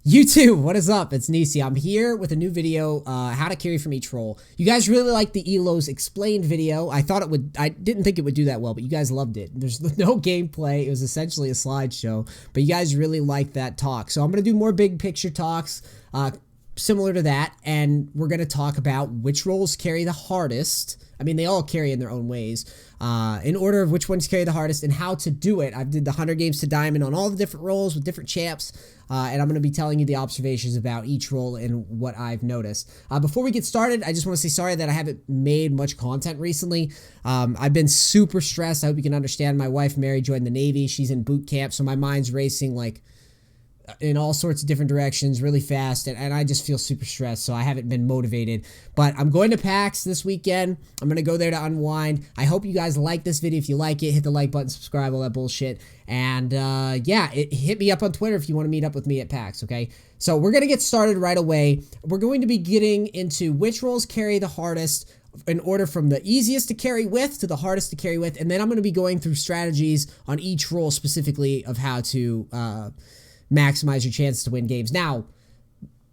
YouTube, what is up? It's Nisi. I'm here with a new video, how to carry from each role. You guys really liked the Elo's explained video. I didn't think it would do that well, but you guys loved it. There's no gameplay. It was essentially a slideshow, but you guys really liked that talk. So I'm going to do more big picture talks, similar to that, and we're going to talk about which roles carry the hardest. I mean, they all carry in their own ways, in order of which ones carry the hardest and how to do it. I did the 100 games to diamond on all the different roles with different champs, and I'm going to be telling you the observations about each role and what I've noticed. Before we get started, I just want to say sorry that I haven't made much content recently. I've been super stressed. I hope you can understand. My wife, Mary, joined the Navy. She's in boot camp, so my mind's racing like in all sorts of different directions really fast, and I just feel super stressed, so I haven't been motivated. But I'm going to PAX this weekend. I'm going to go there to unwind. I hope you guys like this video. If you like it, hit the like button, subscribe, all that bullshit. And yeah, hit me up on Twitter if you want to meet up with me at PAX, okay? So we're going to get started right away. We're going to be getting into which roles carry the hardest in order from the easiest to carry with to the hardest to carry with, and then I'm going to be going through strategies on each role specifically of how to maximize your chance to win games. Now,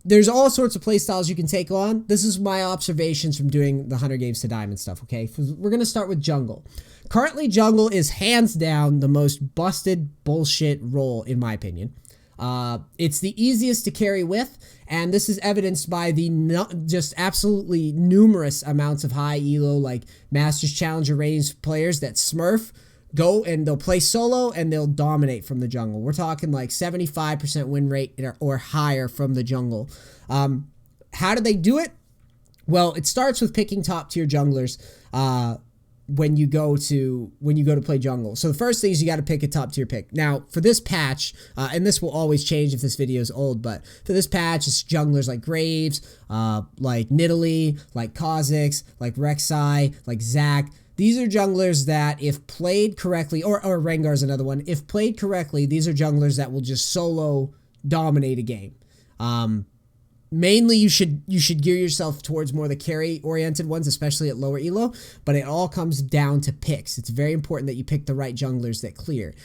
there's all sorts of play styles you can take on. This is my observations from doing the 100 games to diamond stuff, okay? We're going to start with jungle. Currently, jungle is hands down the most busted bullshit role, in my opinion. It's the easiest to carry with, and this is evidenced by the just absolutely numerous amounts of high elo, like Masters Challenger ratings players that smurf, go and they'll play solo and they'll dominate from the jungle. We're talking like 75% win rate or higher from the jungle. How do they do it? Well, it starts with picking top tier junglers when you go to play jungle. So the first thing is you got to pick a top tier pick. Now for this patch, and this will always change if this video is old, but for this patch, it's junglers like Graves, like Nidalee, like Kha'Zix, like Rek'Sai, like Zac. These are junglers that, if played correctly, or Rengar's another one, if played correctly, these are junglers that will just solo dominate a game. Mainly, you should gear yourself towards more the carry-oriented ones, especially at lower elo, but it all comes down to picks. It's very important that you pick the right junglers that clear.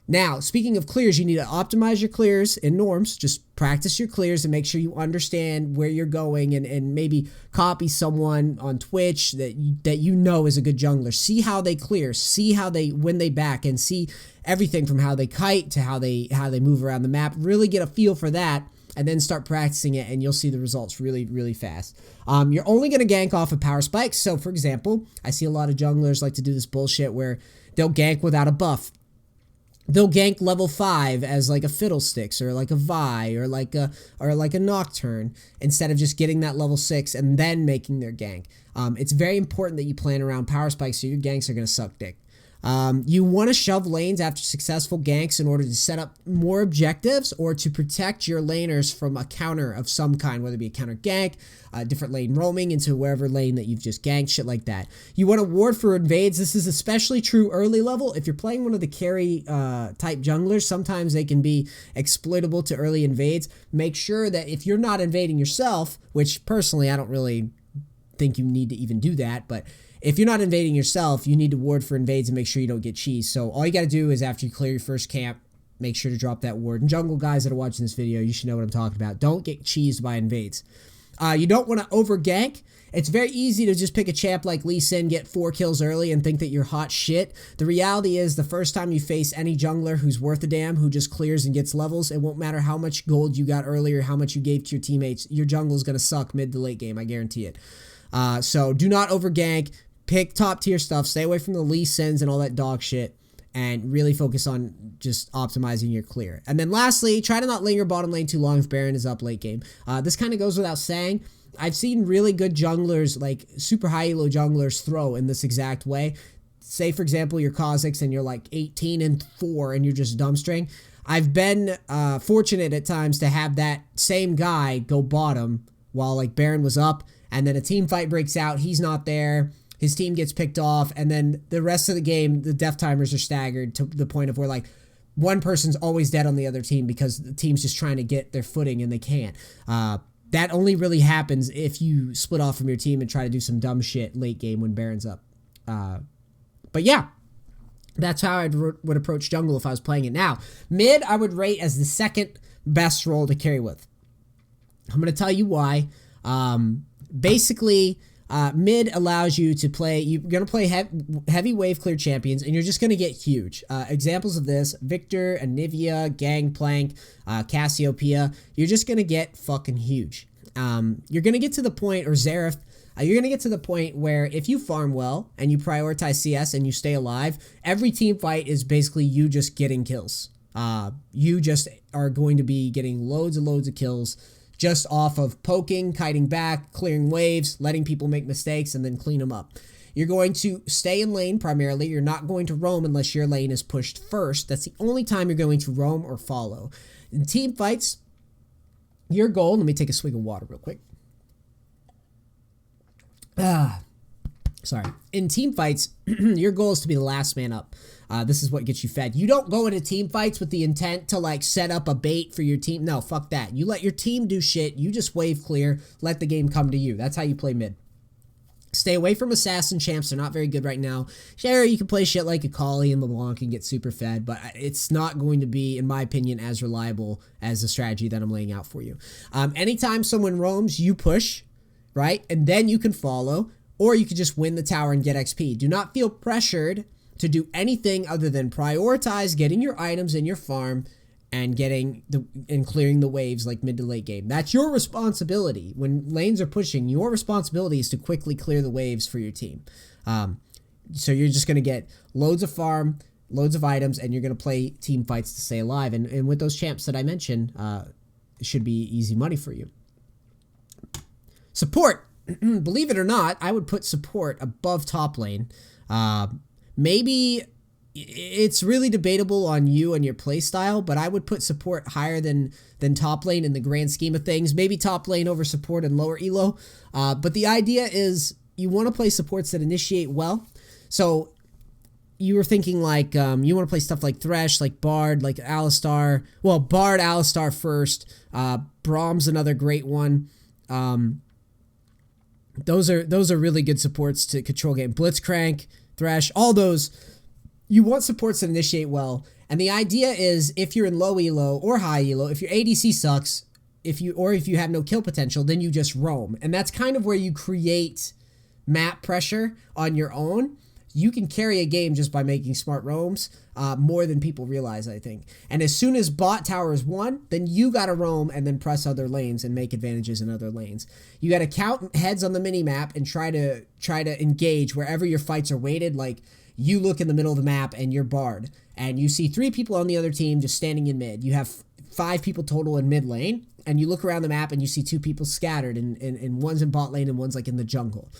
Now, speaking of clears, you need to optimize your clears in norms. Just practice your clears and make sure you understand where you're going, and maybe copy someone on Twitch that you know is a good jungler. See how they clear, see how when they back, and see everything from how they kite to how they move around the map. Really get a feel for that, and then start practicing it, and you'll see the results really, really fast. You're only going to gank off of power spikes. So, for example, I see a lot of junglers like to do this bullshit where they'll gank without a buff. They'll gank level 5 as like a Fiddlesticks or like a Vi or like a Nocturne instead of just getting that level 6 and then making their gank. It's very important that you plan around power spikes so your ganks are going to suck dick. You want to shove lanes after successful ganks in order to set up more objectives or to protect your laners from a counter of some kind, whether it be a counter gank, different lane roaming into wherever lane that you've just ganked, shit like that. You want to ward for invades. This is especially true early level. If you're playing one of the carry type junglers, sometimes they can be exploitable to early invades. Make sure that if you're not invading yourself, which personally I don't really think you need to even do that, but if you're not invading yourself, you need to ward for invades and make sure you don't get cheesed. So all you got to do is after you clear your first camp, make sure to drop that ward. And jungle guys that are watching this video, you should know what I'm talking about. Don't get cheesed by invades. You don't want to over gank. It's very easy to just pick a champ like Lee Sin, get 4 kills early, and think that you're hot shit. The reality is the first time you face any jungler who's worth a damn, who just clears and gets levels, it won't matter how much gold you got earlier, how much you gave to your teammates. Your jungle's going to suck mid to late game, I guarantee it. So do not over gank. Pick top tier stuff, stay away from the Lee Sins and all that dog shit, and really focus on just optimizing your clear. And then lastly, try to not linger bottom lane too long if Baron is up late game. This kind of goes without saying. I've seen really good junglers, like super high elo junglers, throw in this exact way. Say, for example, you're Kha'Zix and you're like 18-4 and you're just dumbstring. I've been fortunate at times to have that same guy go bottom while like Baron was up, and then a team fight breaks out, he's not there, his team gets picked off, and then the rest of the game, the death timers are staggered to the point of where, like, one person's always dead on the other team because the team's just trying to get their footing and they can't. That only really happens if you split off from your team and try to do some dumb shit late game when Baron's up. But yeah, that's how I would approach jungle if I was playing it. Now, mid I would rate as the second best role to carry with. I'm going to tell you why. Basically, mid allows you to play, you're going to play heavy wave clear champions, and you're just going to get huge. Examples of this, Victor, Anivia, Gangplank, Cassiopeia, you're just going to get fucking huge. You're going to get to the point, or Xerath, you're going to get to the point where if you farm well and you prioritize CS and you stay alive, every team fight is basically you just getting kills. You just are going to be getting loads and loads of kills just off of poking, kiting back, clearing waves, letting people make mistakes, and then clean them up. You're going to stay in lane primarily. You're not going to roam unless your lane is pushed first. That's the only time you're going to roam or follow. In team fights, your goal, let me take a swig of water real quick. Sorry. In team fights, your goal is to be the last man up. This is what gets you fed. You don't go into team fights with the intent to like set up a bait for your team. No, fuck that. You let your team do shit. You just wave clear. Let the game come to you. That's how you play mid. Stay away from assassin champs. They're not very good right now. Sure, you can play shit like Akali and LeBlanc and get super fed, but it's not going to be, in my opinion, as reliable as the strategy that I'm laying out for you. Anytime someone roams, you push, right? And then you can follow, or you could just win the tower and get XP. Do not feel pressured to do anything other than prioritize getting your items in your farm and clearing the waves like mid to late game. That's your responsibility. When lanes are pushing, your responsibility is to quickly clear the waves for your team. So you're just going to get loads of farm, loads of items, and you're going to play team fights to stay alive. And with those champs that I mentioned, it should be easy money for you. Support. Believe it or not, I would put support above top lane. Maybe it's really debatable on you and your play style, but I would put support higher than top lane in the grand scheme of things. Maybe top lane over support and lower elo. But the idea is you want to play supports that initiate well. So you were thinking like you want to play stuff like Thresh, like Bard, like Alistar. Well, Bard, Alistar first. Braum's another great one. Those are really good supports to control game. Blitzcrank, Thresh, all those. You want supports that initiate well. And the idea is if you're in low elo or high elo, if your ADC sucks, if you have no kill potential, then you just roam. And that's kind of where you create map pressure on your own. You can carry a game just by making smart roams, more than people realize, I think. And as soon as bot tower is won, then you got to roam and then press other lanes and make advantages in other lanes. You got to count heads on the mini map and try to engage wherever your fights are weighted. Like you look in the middle of the map and you're Bard, and you see 3 people on the other team just standing in mid. You have 5 people total in mid lane, and you look around the map and you see 2 people scattered, and one's in bot lane and one's like in the jungle.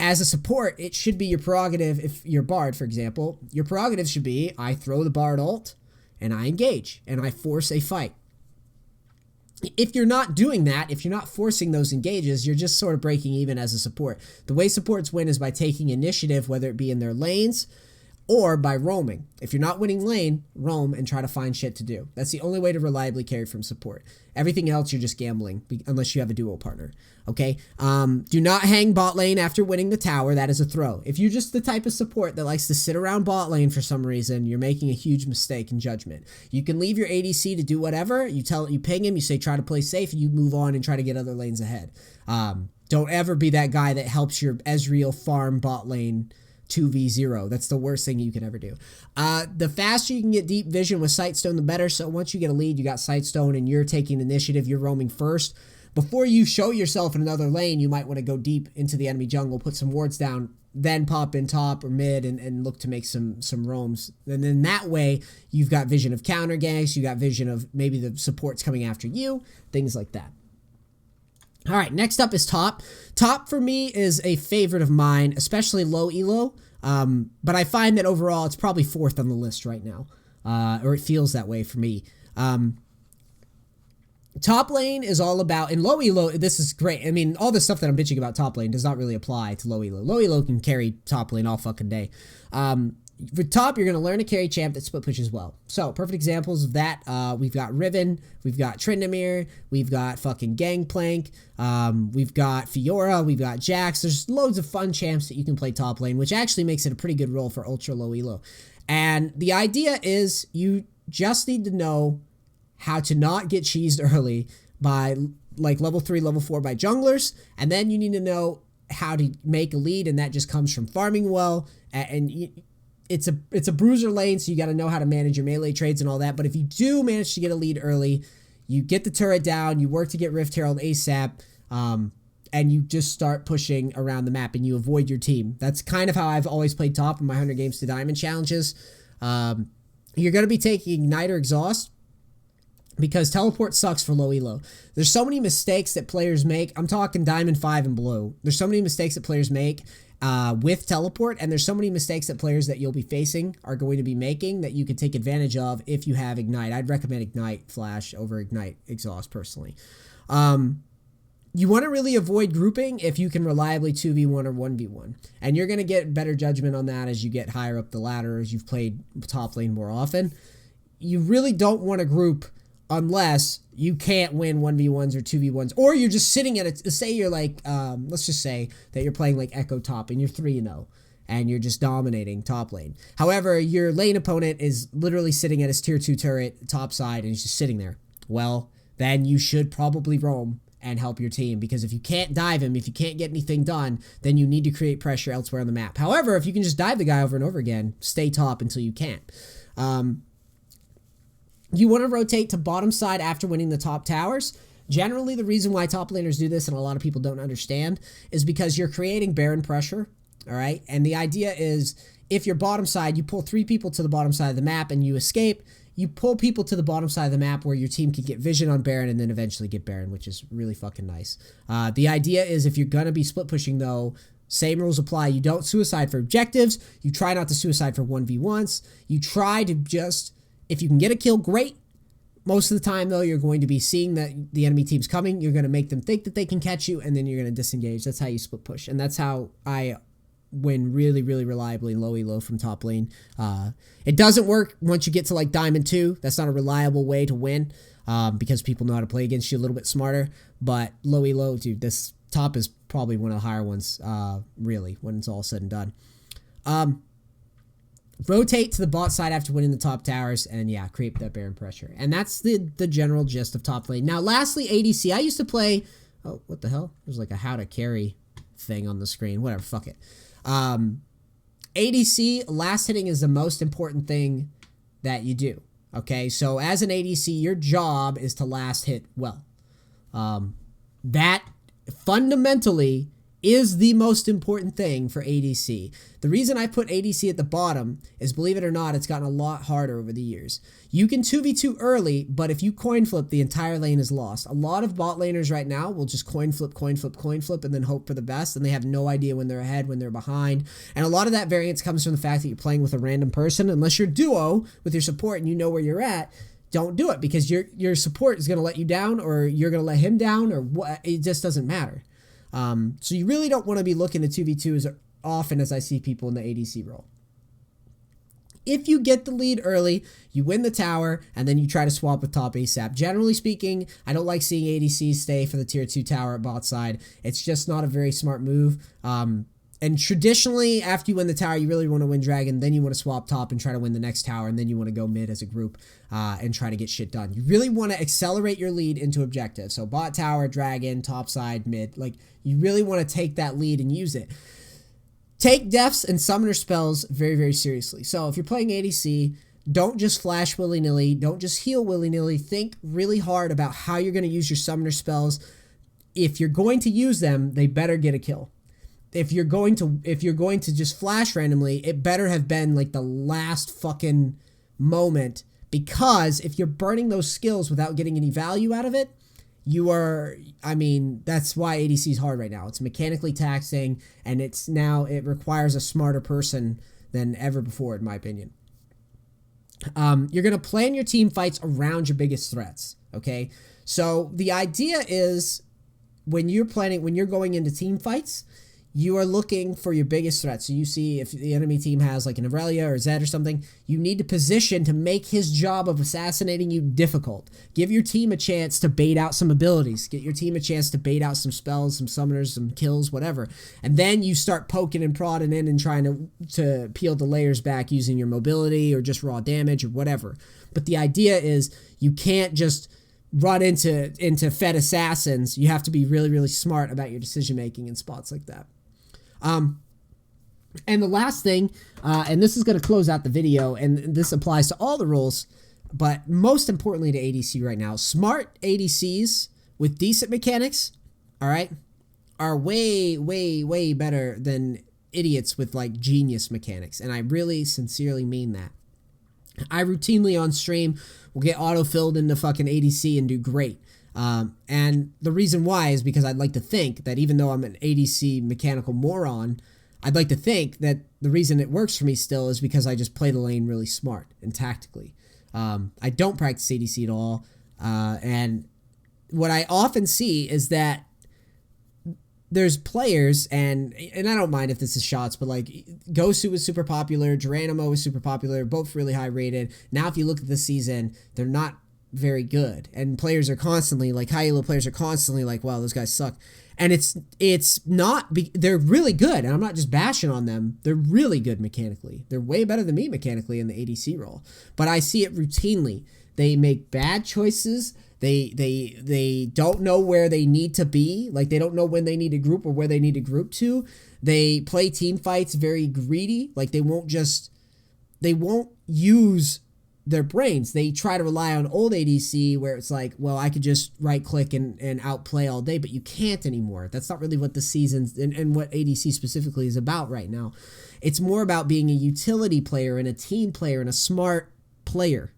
As a support, it should be your prerogative. If you're Bard, for example, your prerogative should be I throw the Bard ult and I engage and I force a fight. If you're not doing that, if you're not forcing those engages, you're just sort of breaking even as a support. The way supports win is by taking initiative, whether it be in their lanes or by roaming. If you're not winning lane, roam and try to find shit to do. That's the only way to reliably carry from support. Everything else, you're just gambling, unless you have a duo partner, okay? Do not hang bot lane after winning the tower. That is a throw. If you're just the type of support that likes to sit around bot lane for some reason, you're making a huge mistake in judgment. You can leave your ADC to do whatever. You ping him, you say try to play safe, and you move on and try to get other lanes ahead. Don't ever be that guy that helps your Ezreal farm bot lane 2v0. That's the worst thing you can ever do. The faster you can get deep vision with Sightstone, the better. So once you get a lead, you got Sightstone and you're taking initiative, you're roaming first. Before you show yourself in another lane, you might want to go deep into the enemy jungle, put some wards down, then pop in top or mid and look to make some roams. And then that way, you've got vision of counter ganks, you got vision of maybe the supports coming after you, things like that. All right, next up is top. Top for me is a favorite of mine, especially low elo. But I find that overall it's probably 4th on the list right now, or it feels that way for me. Top lane is all about, in low elo, this is great. I mean, all the stuff that I'm bitching about top lane does not really apply to low elo. Low elo can carry top lane all fucking day. For top, you're going to learn to carry champ that split pushes well. So, perfect examples of that, we've got Riven, we've got Tryndamere, we've got fucking Gangplank, we've got Fiora, we've got Jax. There's loads of fun champs that you can play top lane, which actually makes it a pretty good role for ultra low elo. And the idea is you just need to know how to not get cheesed early by like level 3, level 4 by junglers, and then you need to know how to make a lead, and that just comes from farming well, and it's a bruiser lane, so you got to know how to manage your melee trades and all that. But if you do manage to get a lead early, you get the turret down, you work to get Rift Herald ASAP, and you just start pushing around the map and you avoid your team. That's kind of how I've always played top in my 100 games to diamond challenges. You're going to be taking Ignite or Exhaust because teleport sucks for low elo. There's so many mistakes that players make. I'm talking diamond 5 and below. There's so many mistakes that players make with teleport, and there's so many mistakes that players that you'll be facing are going to be making that you can take advantage of if you have Ignite. I'd recommend Ignite Flash over Ignite Exhaust personally. You want to really avoid grouping if you can reliably 2v1 or 1v1. And you're going to get better judgment on that as you get higher up the ladder, as you've played top lane more often. You really don't want to group unless you can't win 1v1s or 2v1s, or you're just sitting at it. Say you're like, let's just say that you're playing like Echo top and you're 3-0 and you're just dominating top lane. However, your lane opponent is literally sitting at his tier 2 turret top side and he's just sitting there. Well, then you should probably roam and help your team, because if you can't dive him, if you can't get anything done, then you need to create pressure elsewhere on the map. However, if you can just dive the guy over and over again, stay top until you can't. You want to rotate to bottom side after winning the top towers. Generally, the reason why top laners do this, and a lot of people don't understand, is because you're creating Baron pressure, all right? And the idea is, if you're bottom side, you pull 3 people to the bottom side of the map and you escape. You pull people to the bottom side of the map where your team can get vision on Baron and then eventually get Baron, which is really fucking nice. The idea is, if you're going to be split pushing, though, same rules apply. You don't suicide for objectives. You try not to suicide for 1v1s. You try to just, if you can get a kill, great. Most of the time, though, you're going to be seeing that the enemy team's coming. You're going to make them think that they can catch you, and then you're going to disengage. That's how you split push, and that's how I win really, really reliably low elo from top lane. It doesn't work once you get to like Diamond 2. That's not a reliable way to win because people know how to play against you a little bit smarter. But low elo, dude, this top is probably one of the higher ones, really, when it's all said and done. Rotate to the bot side after winning the top towers, and yeah, create that Baron pressure. And that's the general gist of top lane. Now, lastly, ADC. I used to play... Oh, what the hell? There's like a how to carry thing on the screen. Whatever, fuck it. ADC, last hitting is the most important thing that you do. Okay, so as an ADC, your job is to last hit well. That fundamentally is the most important thing for ADC. The reason I put ADC at the bottom is, believe it or not, it's gotten a lot harder over the years. You can 2v2 early, but if you coin flip, the entire lane is lost. A lot of bot laners right now will just coin flip, and then hope for the best, and they have no idea when they're ahead, when they're behind. And a lot of that variance comes from the fact that you're playing with a random person. Unless you're duo with your support and you know where you're at, don't do it, because your support is going to let you down, or you're going to let him down, or what. It just doesn't matter. So you really don't want to be looking at 2v2 as often as I see people in the ADC role. If you get the lead early, you win the tower, and then you try to swap with top ASAP. Generally speaking, I don't like seeing ADCs stay for the tier 2 tower at bot side. It's just not a very smart move. And traditionally, after you win the tower, you really want to win Dragon. Then you want to swap top and try to win the next tower. And then you want to go mid as a group and try to get shit done. You really want to accelerate your lead into objectives. So bot tower, Dragon, top side, mid. Like, you really want to take that lead and use it. Take deaths and summoner spells very, very seriously. So if you're playing ADC, don't just flash willy-nilly. Don't just heal willy-nilly. Think really hard about how you're going to use your summoner spells. If you're going to use them, they better get a kill. If you're going to just flash randomly, it better have been like the last fucking moment, because if you're burning those skills without getting any value out of it, you are, I mean, that's why ADC is hard right now. It's mechanically taxing, and it requires a smarter person than ever before, in my opinion. You're going to plan your team fights around your biggest threats, okay? So the idea is, when you're going into team fights, you are looking for your biggest threat. So you see if the enemy team has like an Aurelia or Zed or something, you need to position to make his job of assassinating you difficult. Give your team a chance to bait out some abilities. Get your team a chance to bait out some spells, some summoners, some kills, whatever. And then you start poking and prodding in and trying to peel the layers back using your mobility or just raw damage or whatever. But the idea is, you can't just run into Fed assassins, you have to be really, really smart about your decision making in spots like that. And the last thing, and this is going to close out the video, and this applies to all the roles, but most importantly to ADC right now, smart ADCs with decent mechanics, all right, are way, way, way better than idiots with like genius mechanics. And I really sincerely mean that. I routinely on stream will get auto-filled into fucking ADC and do great. And the reason why is because I'd like to think that even though I'm an ADC mechanical moron, I'd like to think that the reason it works for me still is because I just play the lane really smart and tactically. I don't practice ADC at all. And what I often see is that there's players, and I don't mind if this is shots, but like Gosu was super popular, Geronimo was super popular, both really high rated. Now if you look at this season, they're not very good, and players are constantly like, high elo players are constantly like, wow, those guys suck. And it's not, they're really good, and I'm not just bashing on them. They're really good mechanically. They're way better than me mechanically in the ADC role. But I see it routinely. They make bad choices. They don't know where they need to be. Like, they don't know when they need to group or where they need to group to. They play team fights very greedy. Like, they won't use their brains. They try to rely on old ADC where it's like, well, I could just right click and outplay all day, but you can't anymore. That's not really what the season and what ADC specifically is about right now. It's more about being a utility player and a team player and a smart player,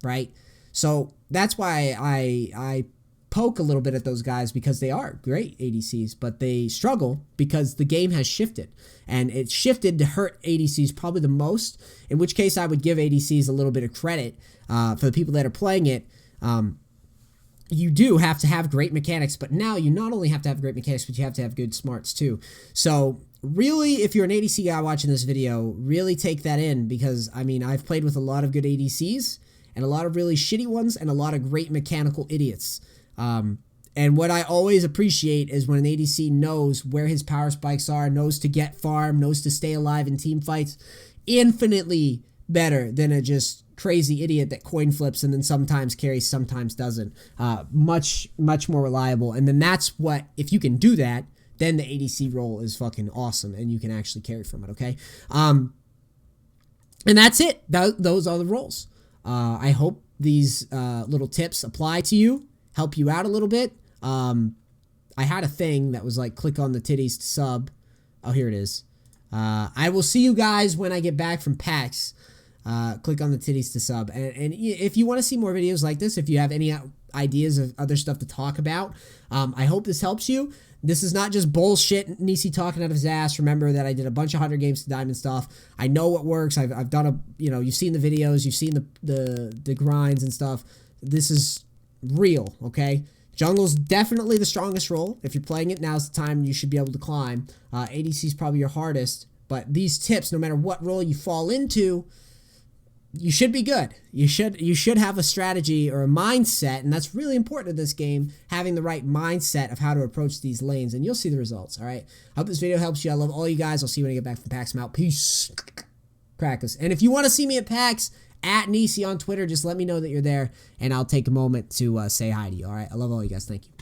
right? So that's why I poke a little bit at those guys, because they are great ADCs, but they struggle because the game has shifted, and it's shifted to hurt ADCs probably the most, in which case I would give ADCs a little bit of credit for the people that are playing it. You do have to have great mechanics, but now you not only have to have great mechanics, but you have to have good smarts too. So really, if you're an ADC guy watching this video, really take that in, because I mean, I've played with a lot of good ADCs and a lot of really shitty ones and a lot of great mechanical idiots. And what I always appreciate is when an ADC knows where his power spikes are, knows to get farm, knows to stay alive in team fights. Infinitely better than a just crazy idiot that coin flips and then sometimes carries, sometimes doesn't. Much, much more reliable. And then that's what, if you can do that, then the ADC role is fucking awesome and you can actually carry from it, okay? And that's it. Those are the roles. I hope these little tips apply to you, help you out a little bit. I had a thing that was like, click on the titties to sub. Oh, here it is. I will see you guys when I get back from PAX. Click on the titties to sub. And if you want to see more videos like this, if you have any ideas of other stuff to talk about, I hope this helps you. This is not just bullshit Nisi talking out of his ass. Remember that I did a bunch of 100 games to Diamond stuff. I know what works. I've done you've seen the videos, you've seen the grinds and stuff. This is real, okay? Jungle's definitely the strongest role. If you're playing it, now's the time you should be able to climb. ADC is probably your hardest, but these tips, no matter what role you fall into, you should be good. You should have a strategy or a mindset, and that's really important in this game, having the right mindset of how to approach these lanes, and you'll see the results, all right? I hope this video helps you. I love all you guys. I'll see you when I get back from PAX. I'm out. Peace. Crackers. And if you want to see me at PAX, at Nisi on Twitter, just let me know that you're there, and I'll take a moment to say hi to you, all right? I love all you guys. Thank you.